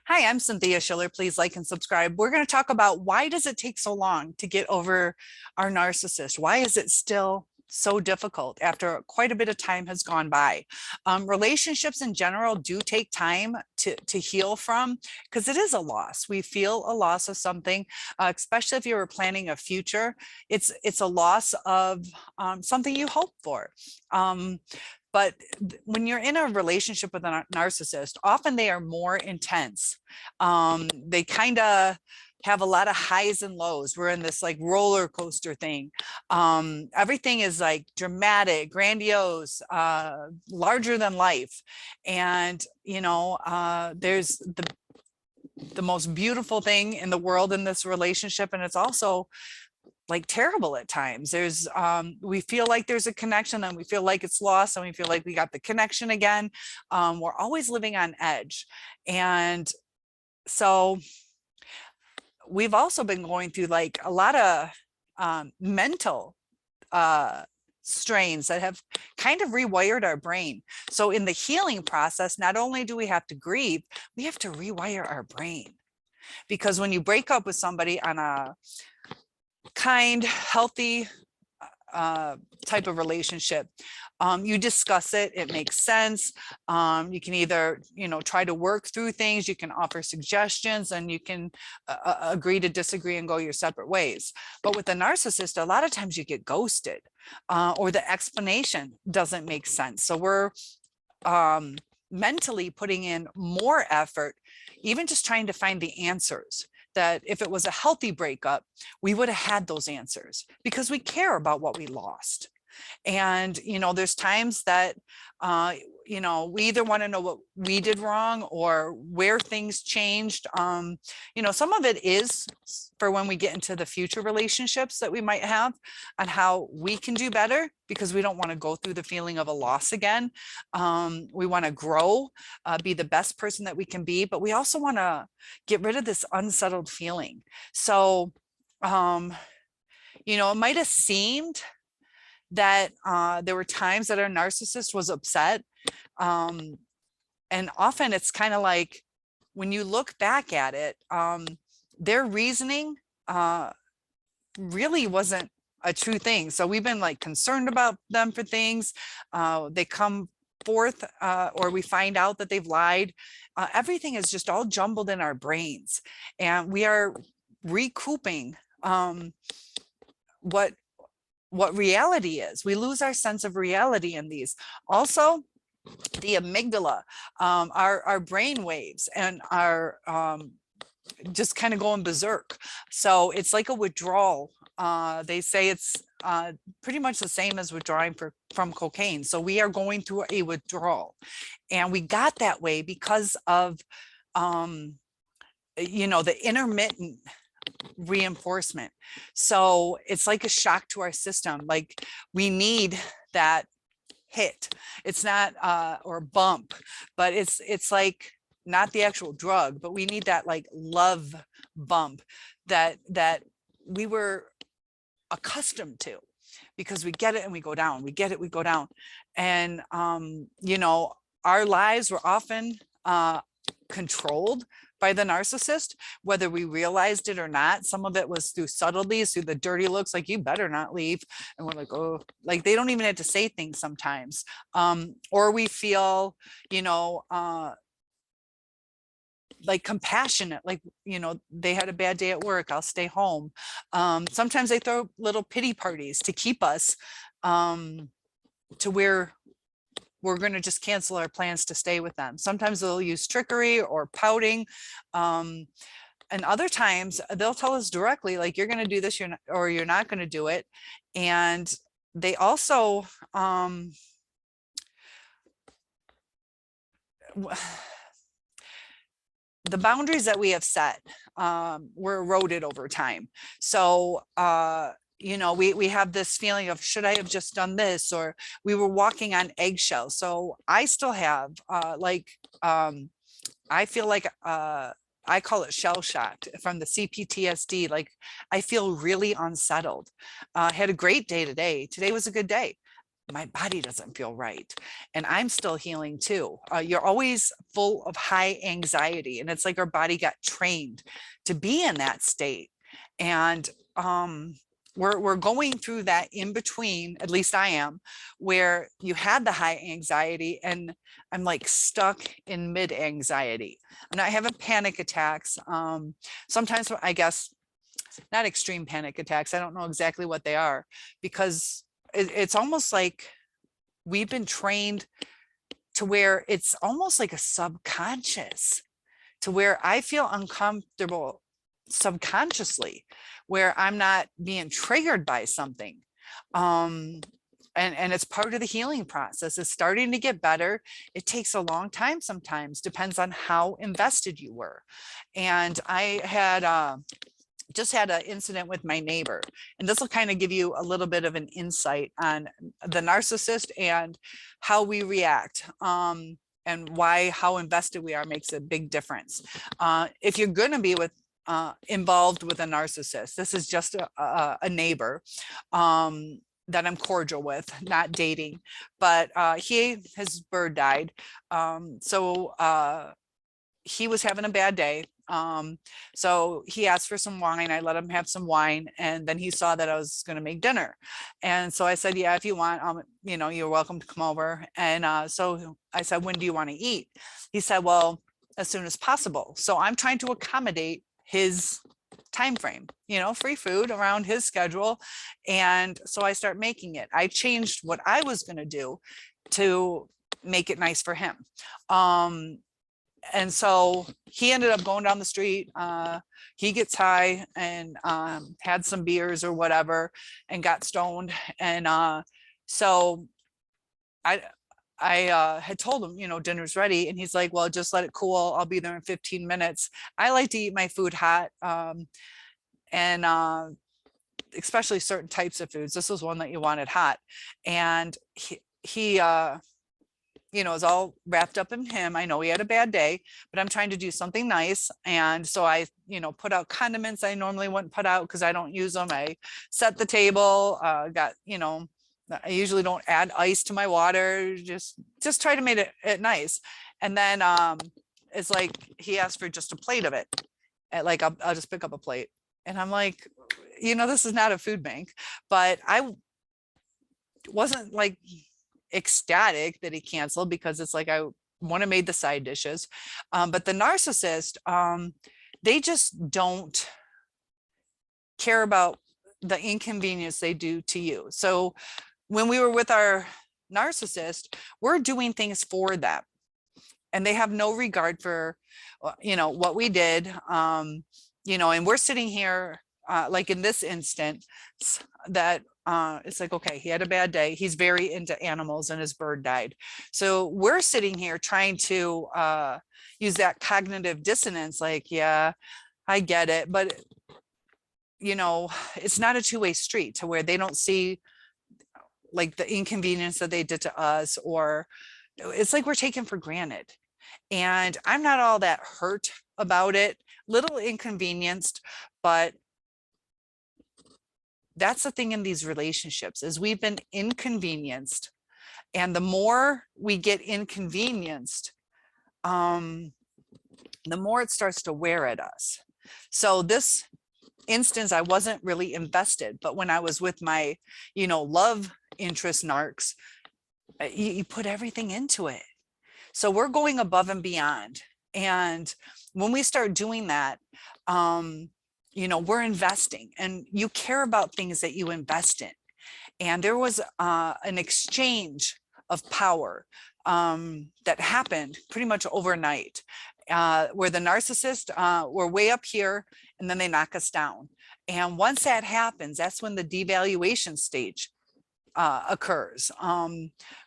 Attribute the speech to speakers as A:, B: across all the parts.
A: Hi, I'm Cynthia Schiller. Please like and subscribe. We're going to talk about why does it take so long to get over our narcissist? Why is it still so difficult after quite a bit of time has gone by? Relationships in general do take time to heal from because it is a loss. We feel a loss of something, especially if you were planning a future. It's a loss of something you hope for. But when you're in a relationship with a narcissist, often they are more intense. They kind of have a lot of highs and lows. We're in this like roller coaster thing. Everything is like dramatic, grandiose, larger than life. And, there's the most beautiful thing in the world in this relationship. And it's also like terrible at times. We feel like there's a connection and we feel like it's lost and we feel like we got the connection again. We're always living on edge. And so we've also been going through like a lot of mental strains that have kind of rewired our brain. So in the healing process, not only do we have to grieve, we have to rewire our brain. Because when you break up with somebody on a kind, healthy type of relationship, you discuss it, it makes sense. You can either, try to work through things, you can offer suggestions, and you can agree to disagree and go your separate ways. But with a narcissist, a lot of times you get ghosted, or the explanation doesn't make sense. So we're mentally putting in more effort, even just trying to find the answers. That if it was a healthy breakup, we would have had those answers because we care about what we lost. And, there's times that, we either want to know what we did wrong or where things changed. Some of it is for when we get into the future relationships that we might have on how we can do better because we don't want to go through the feeling of a loss again. We want to grow, be the best person that we can be, but we also want to get rid of this unsettled feeling. So, it might have seemed that there were times that our narcissist was upset. And often it's kind of like when you look back at it, their reasoning really wasn't a true thing. So we've been like concerned about them for things. They come forth or we find out that they've lied. Everything is just all jumbled in our brains. And we are recouping what reality is. We lose our sense of reality in these. Also, the amygdala, our brain waves and our just kind of going berserk. So it's like a withdrawal. They say it's pretty much the same as withdrawing from cocaine. So we are going through a withdrawal, and we got that way because of the intermittent reinforcement. So it's like a shock to our system. Like we need that hit. It's not or bump, but it's like not the actual drug, but we need that like love bump that we were accustomed to, because we get it and we go down, we get it, we go down. And our lives were often controlled by the narcissist, whether we realized it or not. Some of it was through subtleties, through the dirty looks, like you better not leave. And we're like, oh, like they don't even have to say things sometimes. Or we feel, like compassionate, like, they had a bad day at work, I'll stay home. Sometimes they throw little pity parties to keep us to where we're going to just cancel our plans to stay with them. Sometimes they'll use trickery or pouting. And other times they'll tell us directly, like, you're going to do this, you're not going to do it. And they also, the boundaries that we have set were eroded over time. So, we have this feeling of, should I have just done this? Or we were walking on eggshells. So I still have I feel like I call it shell shocked from the CPTSD. Like I feel really unsettled. I had a great day today. Today was a good day. my body doesn't feel right. And I'm still healing too. You're always full of high anxiety. And it's like our body got trained to be in that state. And we're going through that in between, at least I am, where you had the high anxiety and I'm like stuck in mid anxiety. I'm not having panic attacks. Sometimes I guess not extreme panic attacks. I don't know exactly what they are, because it's almost like we've been trained to where it's almost like a subconscious, to where I feel uncomfortable subconsciously, where I'm not being triggered by something. And it's part of the healing process. It's starting to get better. It takes a long time sometimes, depends on how invested you were. And I had just had an incident with my neighbor, and this will kind of give you a little bit of an insight on the narcissist and how we react, and why how invested we are makes a big difference. If you're going to be involved with a narcissist, this is just a neighbor that I'm cordial with, not dating, but his bird died. So he was having a bad day. So he asked for some wine. I let him have some wine, and then he saw that I was going to make dinner. And so I said, yeah, if you want, you're welcome to come over. And so I said, when do you want to eat? He said, well, as soon as possible. So I'm trying to accommodate his time frame, free food around his schedule. And so I start making it. I changed what I was going to do to make it nice for him. And so he ended up going down the street. He gets high and had some beers or whatever and got stoned. And so I had told him, dinner's ready. And he's like, well, just let it cool. I'll be there in 15 minutes. I like to eat my food hot. And especially certain types of foods. This was one that you wanted hot. And he is all wrapped up in him. I know he had a bad day, but I'm trying to do something nice. And so I, put out condiments I normally wouldn't put out because I don't use them. I set the table, I usually don't add ice to my water, just try to make it nice. And then it's like he asked for just a plate of it. And like I'll just pick up a plate. And I'm like, this is not a food bank, but I wasn't like ecstatic that he canceled, because it's like I want to made the side dishes. But the narcissist, they just don't care about the inconvenience they do to you. So when we were with our narcissist, we're doing things for them, and they have no regard for what we did. And we're sitting here like in this instance that it's like, okay, he had a bad day. He's very into animals and his bird died. So we're sitting here trying to use that cognitive dissonance, like, yeah, I get it. But, it's not a two-way street, to where they don't see like the inconvenience that they did to us, or it's like we're taken for granted. And I'm not all that hurt about it, little inconvenienced, but that's the thing in these relationships, is we've been inconvenienced. And the more we get inconvenienced, the more it starts to wear at us. So this instance, I wasn't really invested, but when I was with my, love interest narcs, you put everything into it. So we're going above and beyond. And when we start doing that, we're investing, and you care about things that you invest in. And there was an exchange of power that happened pretty much overnight, where the narcissist were way up here, and then they knock us down. And once that happens, that's when the devaluation stage occurs.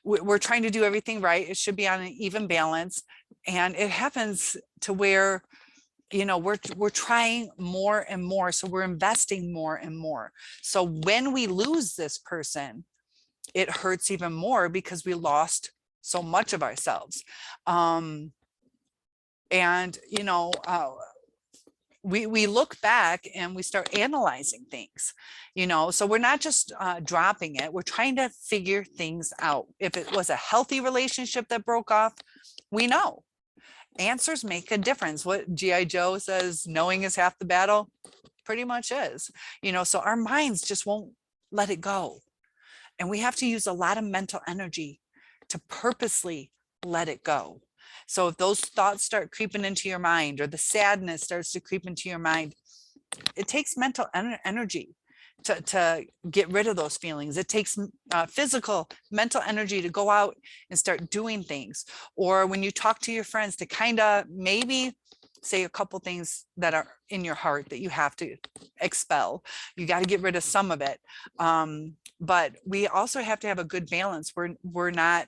A: We're trying to do everything right. It should be on an even balance. And it happens to where we're trying more and more. So we're investing more and more. So when we lose this person, it hurts even more, because we lost so much of ourselves. And we look back and we start analyzing things, so we're not just dropping it, we're trying to figure things out. If it was a healthy relationship that broke off, we know answers make a difference. What GI Joe says, knowing is half the battle, pretty much is, so our minds just won't let it go, and we have to use a lot of mental energy to purposely let it go. So if those thoughts start creeping into your mind, or the sadness starts to creep into your mind, it takes mental energy to get rid of those feelings. It takes physical, mental energy to go out and start doing things. Or when you talk to your friends, to kind of maybe say a couple things that are in your heart that you have to expel. You got to get rid of some of it. But we also have to have a good balance. We're not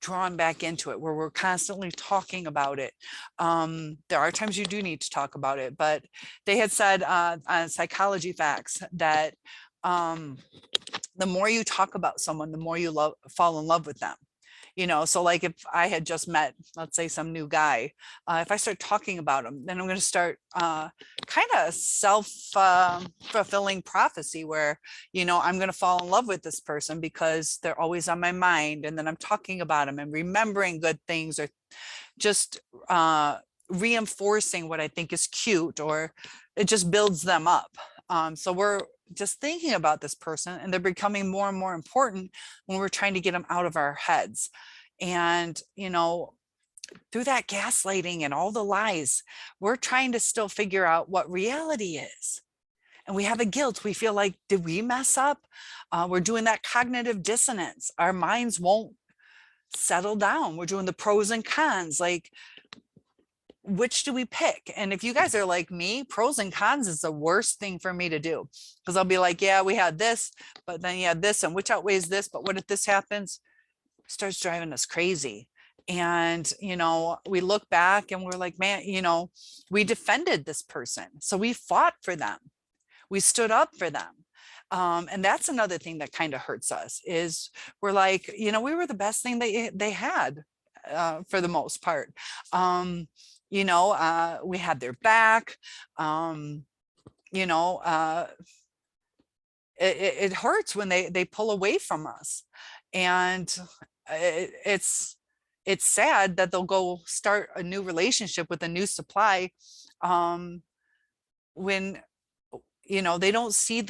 A: drawn back into it, where we're constantly talking about it. There are times you do need to talk about it, but they had said on Psychology Facts that the more you talk about someone, the more you fall in love with them. So like if I had just met, let's say, some new guy, if I start talking about him, then I'm going to start kind of self-fulfilling prophecy where, I'm going to fall in love with this person because they're always on my mind. And then I'm talking about them and remembering good things, or just reinforcing what I think is cute, or it just builds them up. So we're just thinking about this person, and they're becoming more and more important when we're trying to get them out of our heads. And, through that gaslighting and all the lies, we're trying to still figure out what reality is. And we have a guilt. We feel like, did we mess up? We're doing that cognitive dissonance. Our minds won't settle down. We're doing the pros and cons, like, which do we pick? And if you guys are like me, pros and cons is the worst thing for me to do, because I'll be like, yeah, we had this, but then you had this, and which outweighs this, but what if this happens? It starts driving us crazy. And, we look back and we're like, man, we defended this person. So we fought for them. We stood up for them. And that's another thing that kind of hurts us, is we're like, we were the best thing they had for the most part. We had their back. It hurts when they pull away from us. And it's sad that they'll go start a new relationship with a new supply when, they don't see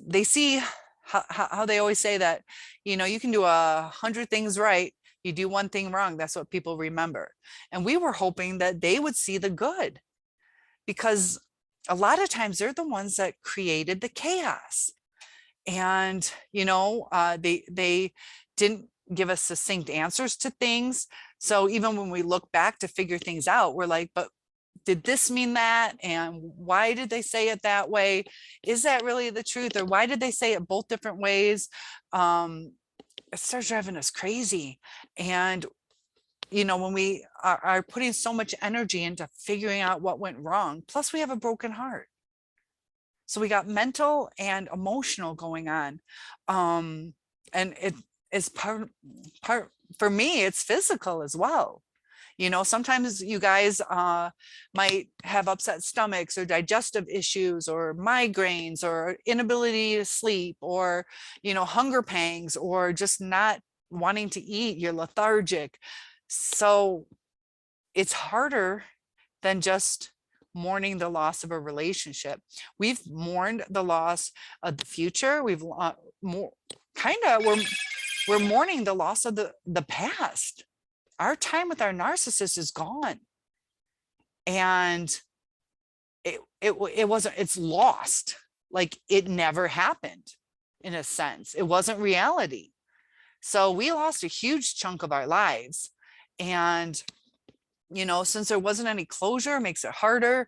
A: they see how they always say that, you can do 100 things right, you do one thing wrong, that's what people remember. And we were hoping that they would see the good, because a lot of times they're the ones that created the chaos. And, they didn't give us succinct answers to things. So even when we look back to figure things out, we're like, but did this mean that? And why did they say it that way? Is that really the truth? Or why did they say it both different ways? It starts driving us crazy. And, when we are putting so much energy into figuring out what went wrong, plus we have a broken heart. So we got mental and emotional going on. And it is part, for me, it's physical as well. Sometimes you guys might have upset stomachs, or digestive issues, or migraines, or inability to sleep, or, hunger pangs, or just not wanting to eat. You're lethargic. So it's harder than just mourning the loss of a relationship. We've mourned the loss of the future. We've we're mourning the loss of the past. Our time with our narcissist is gone, and it's lost. Like, it never happened, in a sense. It wasn't reality. So we lost a huge chunk of our lives. And, since there wasn't any closure, it makes it harder.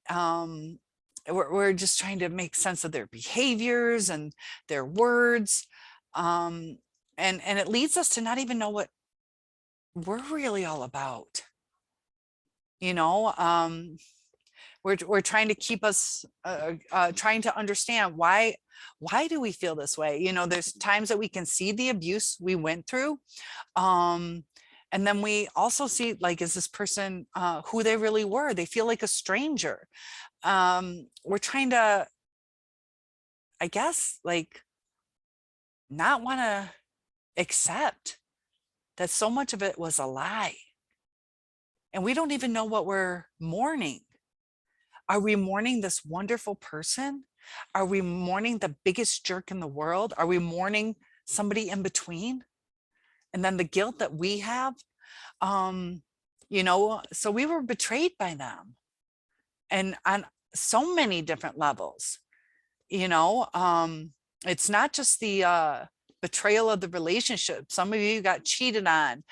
A: We're just trying to make sense of their behaviors and their words. And it leads us to not even know what we're really all about. We're trying to keep us trying to understand why do we feel this way. There's times that we can see the abuse we went through, And then we also see, like, is this person who they really were? They feel like a stranger. We're trying to, I guess, like, not want to accept that so much of it was a lie. And we don't even know what we're mourning. Are we mourning this wonderful person? Are we mourning the biggest jerk in the world? Are we mourning somebody in between? And then the guilt that we have, so we were betrayed by them, and on so many different levels. It's not just the betrayal of the relationship. Some of you got cheated on.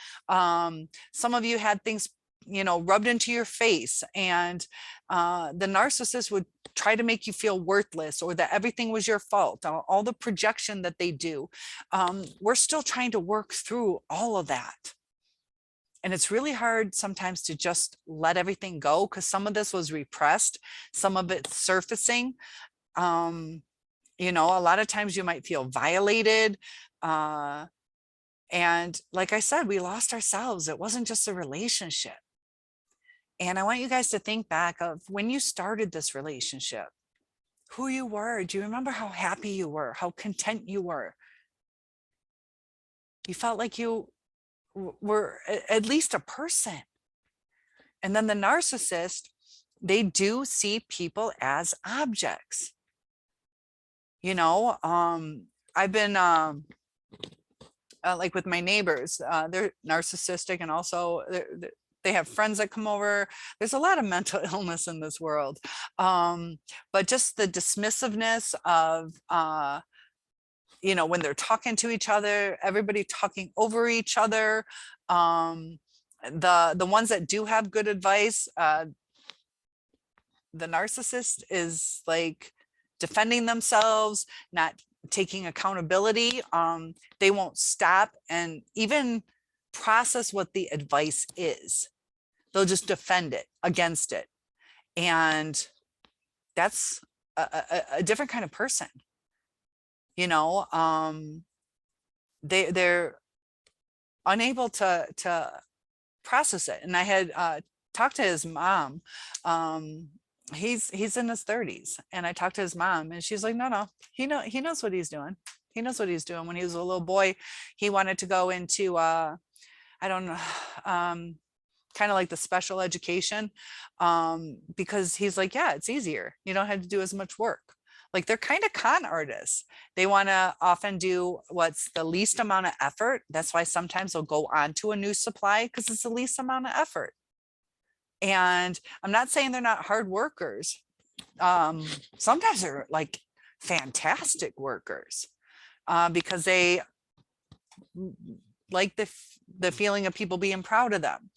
A: Some of you had things, rubbed into your face, and the narcissist would try to make you feel worthless, or that everything was your fault, all the projection that they do. We're still trying to work through all of that. And it's really hard sometimes to just let everything go, because some of this was repressed, some of it's surfacing. A lot of times you might feel violated. And like I said, we lost ourselves. It wasn't just a relationship. And I want you guys to think back of when you started this relationship, who you were. Do you remember how happy you were, how content you were? You felt like you were at least a person. And then the narcissist, they do see people as objects. I've been like with my neighbors, they're narcissistic, and also they have friends that come over. There's a lot of mental illness in this world. But just the dismissiveness of, when they're talking to each other, everybody talking over each other. The ones that do have good advice, the narcissist is like defending themselves, not taking accountability. They won't stop and even process what the advice is. They'll just defend it against it. And that's a different kind of person. They're unable to process it. And I had talked to his mom. He's in his 30s, and I talked to his mom, and she's like, no, he knows what he's doing. He knows what he's doing. When he was a little boy, he wanted to go into I don't know, kind of like the special education, because he's like, yeah, it's easier. You don't have to do as much work. Like, they're kind of con artists. They want to often do what's the least amount of effort. That's why sometimes they'll go on to a new supply, because it's the least amount of effort. And I'm not saying they're not hard workers. Sometimes they're like fantastic workers, because they like the feeling of people being proud of them,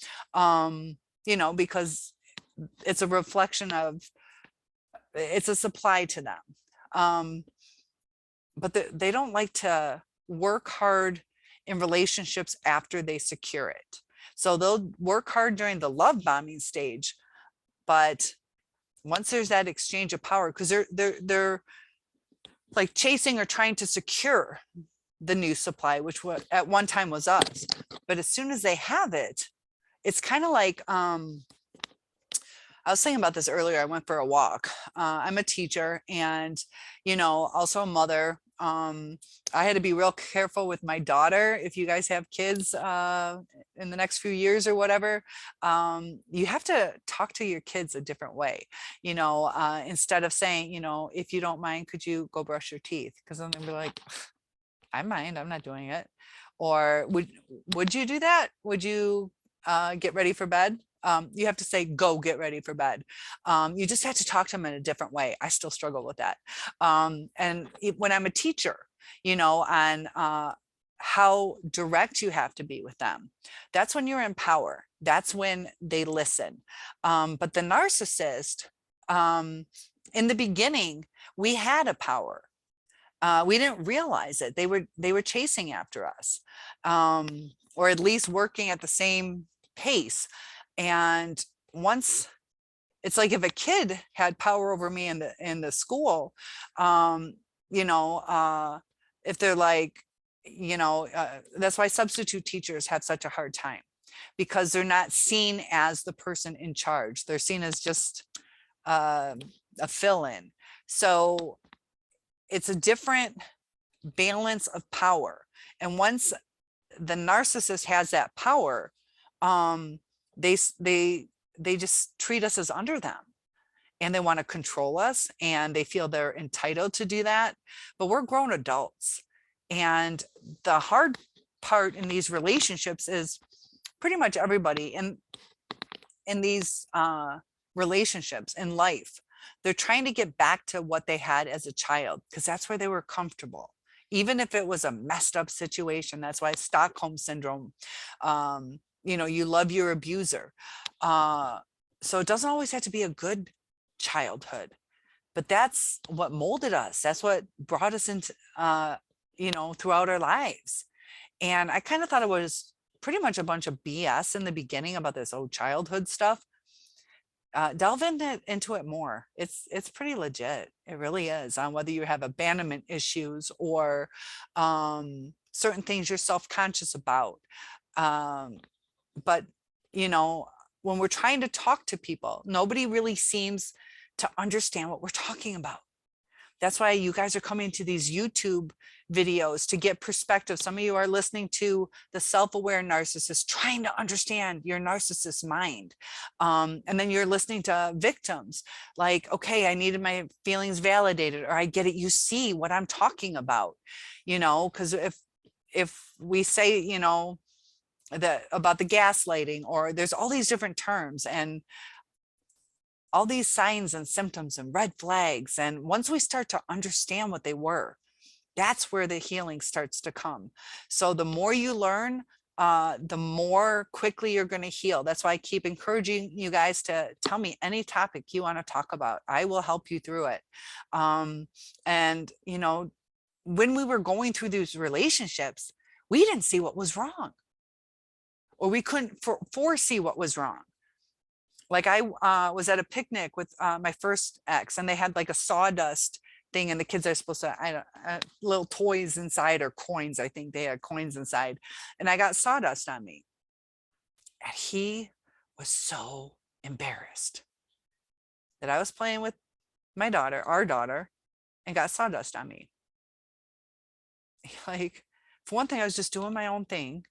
A: because it's a reflection of, it's a supply to them. But they don't like to work hard in relationships after they secure it. So they'll work hard during the love bombing stage, but once there's that exchange of power, because they're like chasing or trying to secure the new supply, which at one time was us. But as soon as they have it, it's kind of like, I was saying about this earlier. I went for a walk. I'm a teacher, and also a mother. I had to be real careful with my daughter. If you guys have kids in the next few years or whatever, you have to talk to your kids a different way. Instead of saying, if you don't mind, could you go brush your teeth? Because then they'll be like, I mind, I'm not doing it. Or would you do that? Would you get ready for bed? You have to say, go get ready for bed. You just have to talk to them in a different way. I still struggle with that. And when I'm a teacher, on how direct you have to be with them, that's when you're in power. That's when they listen. But the narcissist, in the beginning, we had a power. We didn't realize it. They were chasing after us, or at least working at the same pace. And once, it's like if a kid had power over me in the school, if they're like, that's why substitute teachers have such a hard time, because they're not seen as the person in charge. They're seen as just a fill-in. So it's a different balance of power. And once the narcissist has that power, they just treat us as under them, and they want to control us, and they feel they're entitled to do that. But we're grown adults, and the hard part in these relationships is pretty much everybody in these relationships in life, they're trying to get back to what they had as a child, because that's where they were comfortable, even if it was a messed up situation. That's why Stockholm syndrome, you love your abuser. So it doesn't always have to be a good childhood, but that's what molded us. That's what brought us into, throughout our lives. And I kind of thought it was pretty much a bunch of BS in the beginning about this old childhood stuff. Delve into it more. It's pretty legit. It really is, on whether you have abandonment issues or certain things you're self-conscious about. But when we're trying to talk to people, nobody really seems to understand what we're talking about. That's why you guys are coming to these YouTube videos to get perspective. Some of you are listening to the self-aware narcissist, trying to understand your narcissist mind. And then you're listening to victims like, okay, I needed my feelings validated, or I get it. You see what I'm talking about, because if we say, about the gaslighting, or there's all these different terms and all these signs and symptoms and red flags. And once we start to understand what they were, that's where the healing starts to come. So the more you learn, the more quickly you're going to heal. That's why I keep encouraging you guys to tell me any topic you want to talk about. I will help you through it. And, when we were going through these relationships, we didn't see what was wrong, or we couldn't foresee what was wrong. Like I was at a picnic with my first ex, and they had like a sawdust thing, and the kids are supposed to, little toys inside, or coins. I think they had coins inside, and I got sawdust on me. And he was so embarrassed that I was playing with my daughter, our daughter, and got sawdust on me. Like, for one thing, I was just doing my own thing,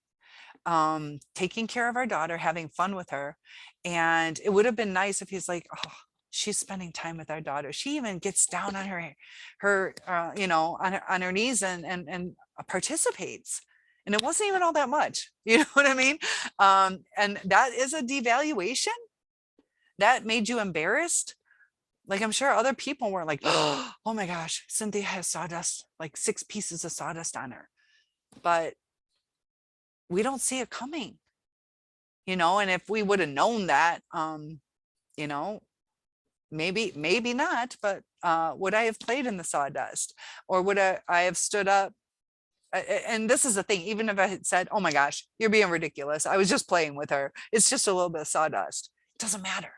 A: taking care of our daughter, having fun with her. And it would have been nice if he's like, oh, she's spending time with our daughter. She even gets down on her on her knees and participates. And it wasn't even all that much. You know what I mean? And that is a devaluation. That made you embarrassed. Like, I'm sure other people were like, oh my gosh, Cynthia has sawdust, like 6 pieces of sawdust on her. But we don't see it coming, and if we would have known that, maybe not, but would I have played in the sawdust, or would I have stood up? And this is the thing, even if I had said, oh my gosh, you're being ridiculous, I was just playing with her, it's just a little bit of sawdust, it doesn't matter.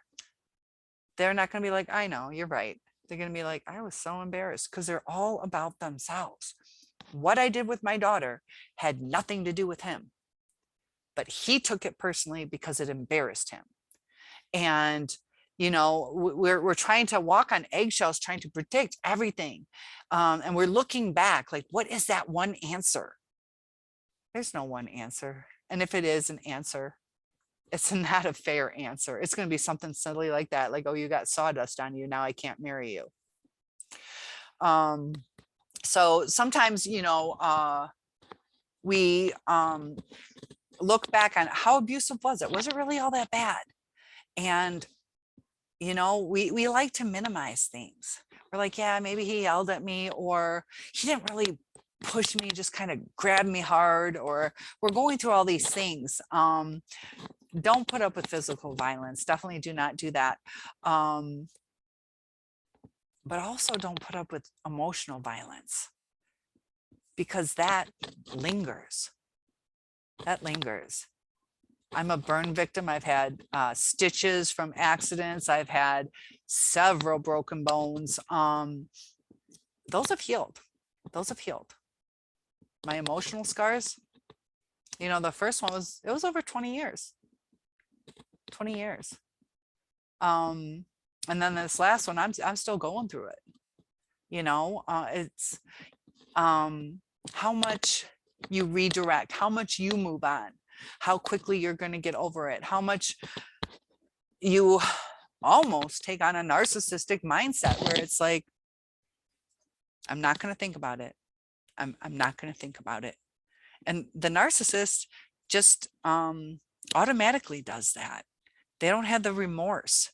A: They're not going to be like, I know, you're right. They're going to be like, I was so embarrassed, because they're all about themselves. What I did with my daughter had nothing to do with him, but he took it personally because it embarrassed him. And we're trying to walk on eggshells, trying to predict everything, and we're looking back like, what is that one answer? There's no one answer. And if it is an answer, it's not a fair answer. It's going to be something silly like that, like, oh, you got sawdust on you, now I can't marry you. So sometimes we look back on how abusive was it really all that bad? And we like to minimize things. We're like, yeah, maybe he yelled at me, or he didn't really push me, just kind of grabbed me hard, or we're going through all these things. Don't put up with physical violence. Definitely do not do that. But also don't put up with emotional violence, because that lingers. That lingers. I'm a burn victim. I've had stitches from accidents. I've had several broken bones. Those have healed. Those have healed. My emotional scars, the first one it was over 20 years. 20 years. And then this last one, I'm still going through it. You know, it's how much you redirect, how much you move on, how quickly you're going to get over it, how much you almost take on a narcissistic mindset where it's like, I'm not going to think about it. I'm not going to think about it. And the narcissist just automatically does that. They don't have the remorse.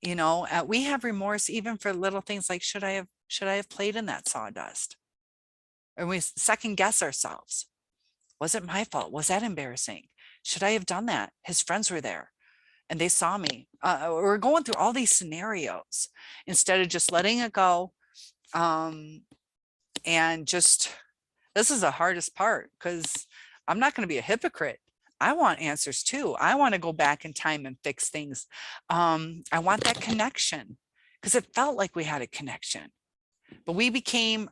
A: You know, we have remorse even for little things like, should I have played in that sawdust? Or we second guess ourselves. Was it my fault? Was that embarrassing? Should I have done that? His friends were there and they saw me. We're going through all these scenarios instead of just letting it go. And just, this is the hardest part because I'm not going to be a hypocrite. I want answers too. I want to go back in time and fix things. I want that connection because it felt like we had a connection, but we became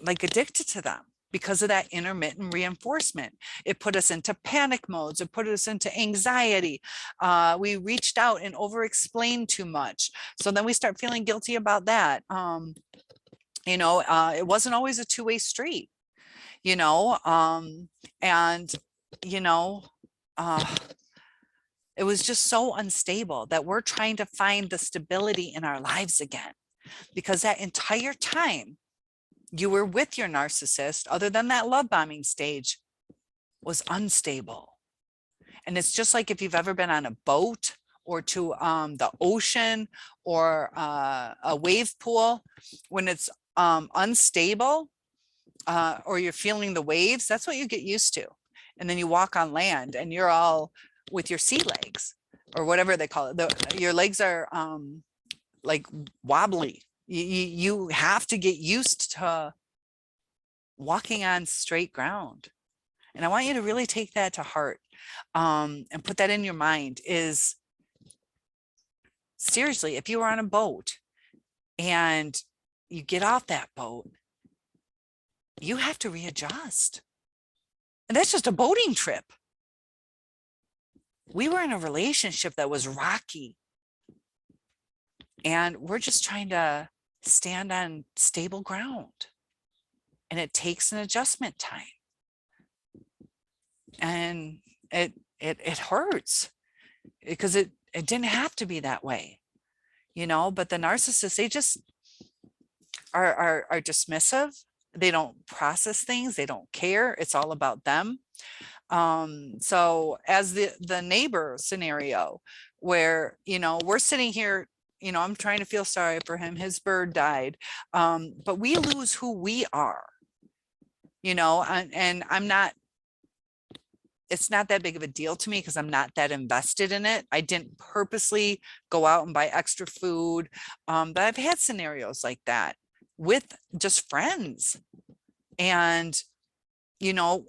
A: like addicted to them because of that intermittent reinforcement. It put us into panic modes. It put us into anxiety. We reached out and over-explained too much. So then we start feeling guilty about that. You know, it wasn't always a two-way street, you know, and, you know, it was just so unstable that we're trying to find the stability in our lives again, because that entire time you were with your narcissist, other than that love bombing stage, was unstable. And it's just like if you've ever been on a boat or to the ocean or a wave pool, when it's unstable or you're feeling the waves, that's what you get used to. And then you walk on land and you're all with your sea legs or whatever they call it. Your legs are like wobbly. You have to get used to walking on straight ground. And I want you to really take that to heart and put that in your mind is, seriously, if you were on a boat and you get off that boat, you have to readjust. And that's just a boating trip. We were in a relationship that was rocky. And we're just trying to stand on stable ground. And it takes an adjustment time. And it hurts because it didn't have to be that way, you know, but the narcissists, they just are dismissive. They don't process things. They don't care. It's all about them. So as the neighbor scenario where, you know, we're sitting here, you know, I'm trying to feel sorry for him. His bird died. But we lose who we are, you know, and I'm not, it's not that big of a deal to me because I'm not that invested in it. I didn't purposely go out and buy extra food. But I've had scenarios like that with just friends. And, you know,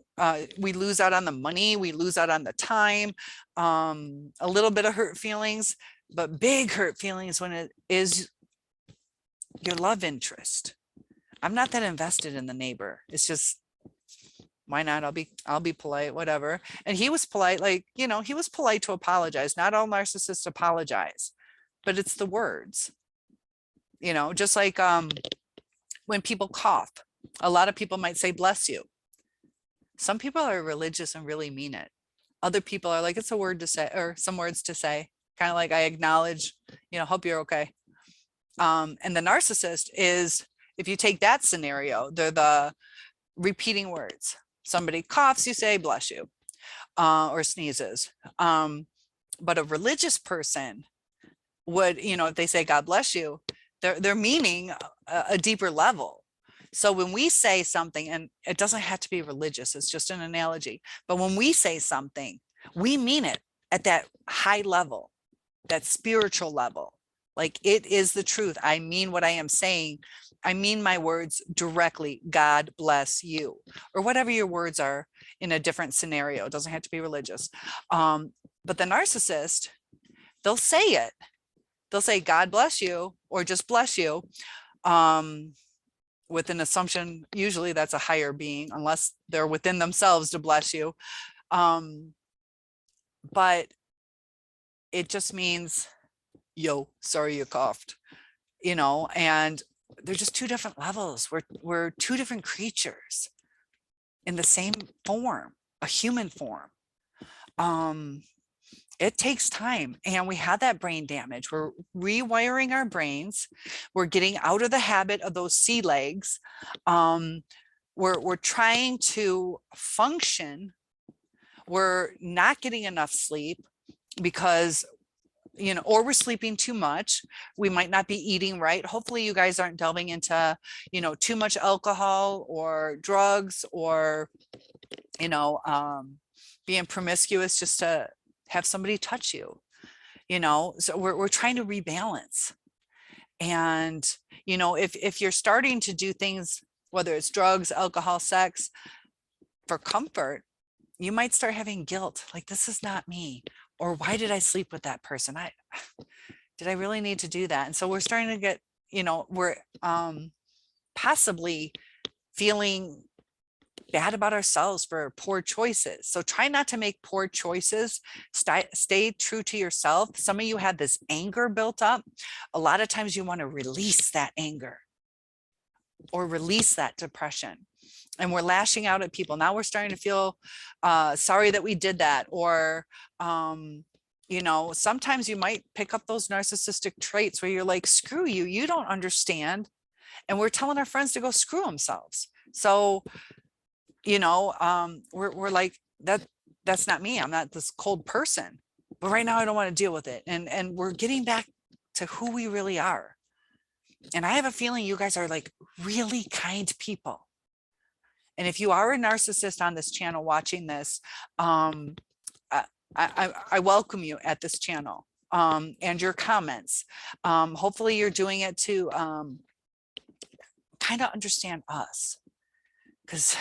A: we lose out on the money, we lose out on the time, a little bit of hurt feelings, but big hurt feelings when it is your love interest. I'm not that invested in the neighbor. It's just, why not? I'll be polite, whatever. And he was polite, like, you know, he was polite to apologize. Not all narcissists apologize, but it's the words, you know, just like when people cough, a lot of people might say, bless you. Some people are religious and really mean it. Other people are like, it's a word to say, or some words to say, kind of like, I acknowledge, you know, hope you're okay. And the narcissist is, if you take that scenario, they're the repeating words. Somebody coughs, you say, bless you, or sneezes. But a religious person would, you know, if they say, God bless you, they're meaning a deeper level. So when we say something, and it doesn't have to be religious, it's just an analogy, but when we say something, we mean it at that high level, that spiritual level. Like, it is the truth. I mean what I am saying. I mean my words directly. God bless you, or whatever your words are in a different scenario. It doesn't have to be religious. But the narcissist, they'll say it. They'll say, God bless you, or just bless you. With an assumption, usually that's a higher being, unless they're within themselves to bless you. But but it just means, yo, sorry you coughed, you know, and they're just two different levels. We're two different creatures in the same form, a human form. It takes time, and we had that brain damage. We're rewiring our brains. We're getting out of the habit of those sea legs. We're trying to function. We're not getting enough sleep because, you know, or we're sleeping too much. We might not be eating right. Hopefully you guys aren't delving into, you know, too much alcohol or drugs, or, you know, being promiscuous just to have somebody touch you, you know. So we're trying to rebalance. And, you know, if you're starting to do things, whether it's drugs, alcohol, sex, for comfort, you might start having guilt, like, this is not me, or why did I sleep with that person? Did I really need to do that? And so we're starting to get, you know, we're possibly feeling bad about ourselves for poor choices. So try not to make poor choices. Stay true to yourself. Some of you had this anger built up. A lot of times you want to release that anger or release that depression. And we're lashing out at people. Now we're starting to feel sorry that we did that. Or, you know, sometimes you might pick up those narcissistic traits where you're like, screw you, you don't understand. And we're telling our friends to go screw themselves. So, you know, we're like, that's not me. I'm not this cold person. But right now I don't want to deal with it. And we're getting back to who we really are. And I have a feeling you guys are like really kind people. And if you are a narcissist on this channel watching this, I welcome you at this channel, and your comments. Hopefully you're doing it to kind of understand us, because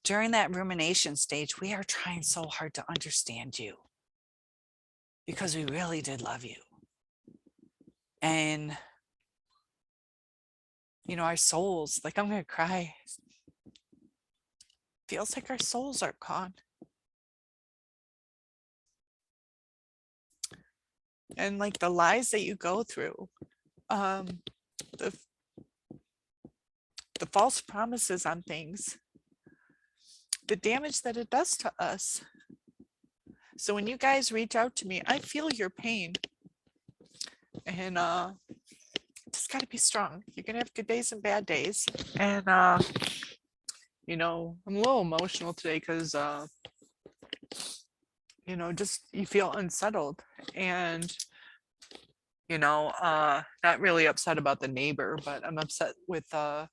A: during that rumination stage, we are trying so hard to understand you because we really did love you. And, you know, our souls, like, I'm going to cry. Feels like our souls are gone. And like the lies that you go through, the false promises on things, the damage that it does to us. So when you guys reach out to me, I feel your pain. And just got to be strong. You're going to have good days and bad days. And, you know, I'm a little emotional today because, you know, just you feel unsettled. And, you know, not really upset about the neighbor, but I'm upset with the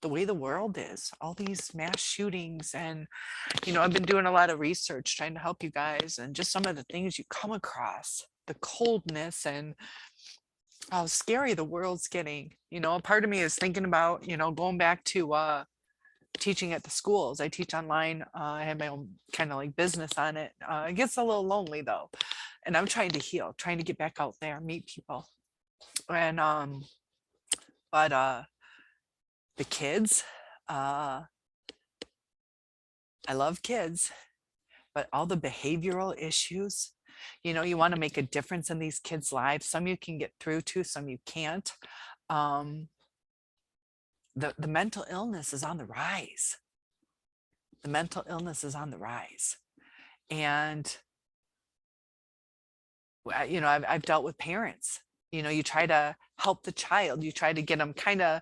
A: way the world is, all these mass shootings. And, you know, I've been doing a lot of research trying to help you guys, and just some of the things you come across, the coldness and how scary the world's getting. You know, a part of me is thinking about, you know, going back to teaching at the schools. I teach online. I have my own kind of like business on it. It gets a little lonely though. And I'm trying to heal, trying to get back out there, meet people. And, but the kids, I love kids, but all the behavioral issues, you know, you want to make a difference in these kids' lives. Some you can get through to, some you can't. The mental illness is on the rise. The mental illness is on the rise. And, you know, I've dealt with parents. You know, you try to help the child, you try to get them kind of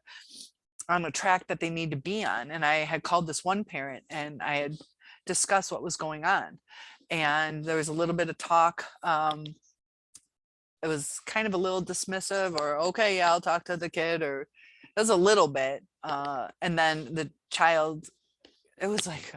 A: on a track that they need to be on. And I had called this one parent and I had discussed what was going on. And there was a little bit of talk. It was kind of a little dismissive, or, okay, yeah, I'll talk to the kid, or it was a little bit. And then the child, it was like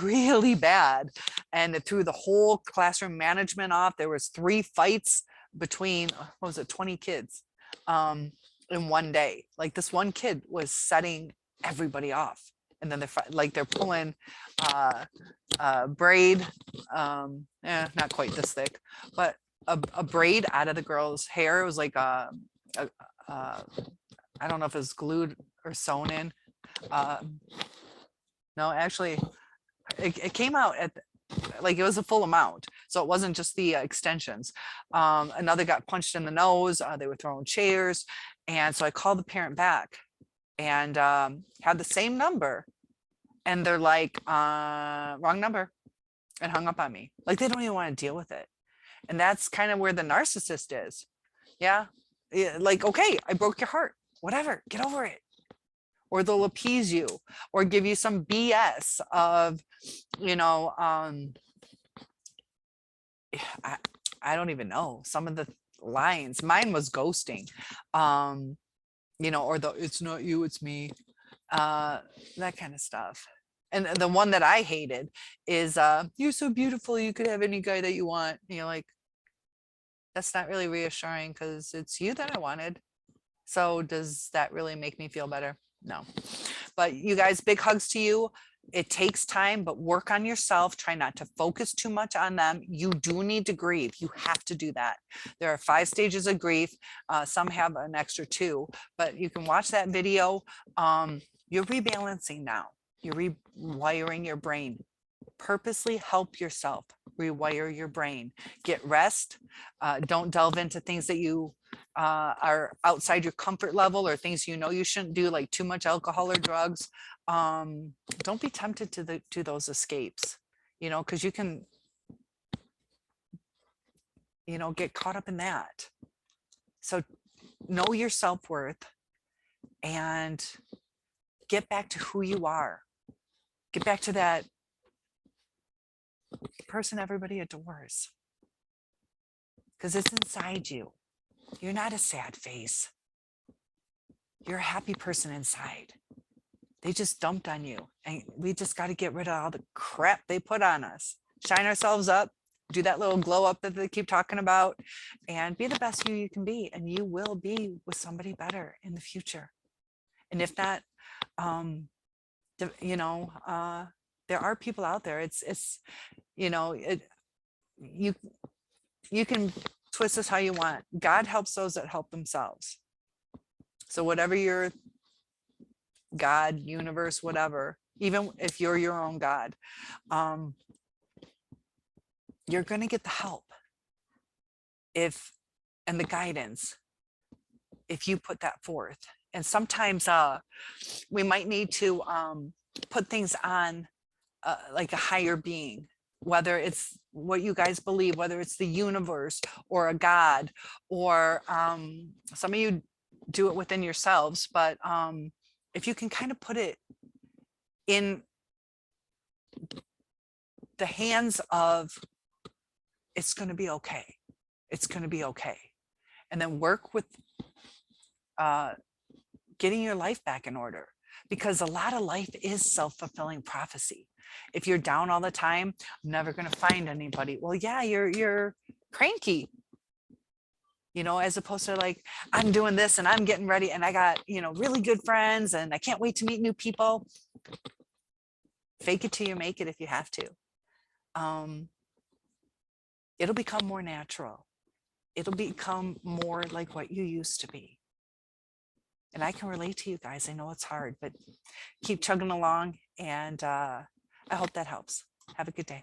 A: really bad. And it threw the whole classroom management off. There was 3 fights between, what was it, 20 kids in one day. Like, this one kid was setting everybody off. And then they're pulling braid, not quite this thick, but a braid out of the girl's hair. It was like I don't know if it was glued or sewn in. No, actually, it came out like it was a full amount. So it wasn't just the extensions. Another got punched in the nose. They were throwing chairs. And so I called the parent back and had the same number. And they're like, wrong number, and hung up on me. Like they don't even want to deal with it. And that's kind of where the narcissist is. Yeah. Like, okay, I broke your heart, whatever, get over it. Or they'll appease you or give you some BS of, you know, I don't even know some of the lines. Mine was ghosting, you know, or the it's not you, it's me, that kind of stuff. And the one that I hated is you're so beautiful, you could have any guy that you want. And you're like, that's not really reassuring because it's you that I wanted. So does that really make me feel better? No. But you guys, big hugs to you. It takes time, but work on yourself. Try not to focus too much on them. You do need to grieve. You have to do that. There are 5 stages of grief. Some have an extra 2, but you can watch that video. You're rebalancing now. You're rewiring your brain. Purposely help yourself rewire your brain. Get rest. Don't delve into things that you are outside your comfort level or things you know you shouldn't do, like too much alcohol or drugs. Don't be tempted to those escapes, you know, because you can, you know, get caught up in that. So know your self-worth and get back to who you are. Get back to that person everybody adores, because it's inside you. You're not a sad face. You're a happy person inside. They just dumped on you, and we just got to get rid of all the crap they put on us. Shine ourselves up, do that little glow up that they keep talking about, and be the best you can be, and you will be with somebody better in the future. And if not, you know, there are people out there. It's you know, you can twist this how you want. God helps those that help themselves. So whatever your God, universe, whatever, even if you're your own God, you're going to get the help and the guidance if you put that forth. And sometimes we might need to put things on like a higher being, whether it's what you guys believe, whether it's the universe or a God, or some of you do it within yourselves, but if you can kind of put it in the hands of, it's going to be okay. It's going to be okay. And then work with getting your life back in order, because a lot of life is self-fulfilling prophecy. If you're down all the time, I'm never going to find anybody. Well, yeah, you're cranky, you know, as opposed to like, I'm doing this and I'm getting ready and I got, you know, really good friends and I can't wait to meet new people. Fake it till you make it if you have to. It'll become more natural. It'll become more like what you used to be. And I can relate to you guys. I know it's hard, but keep chugging along. And I hope that helps. Have a good day.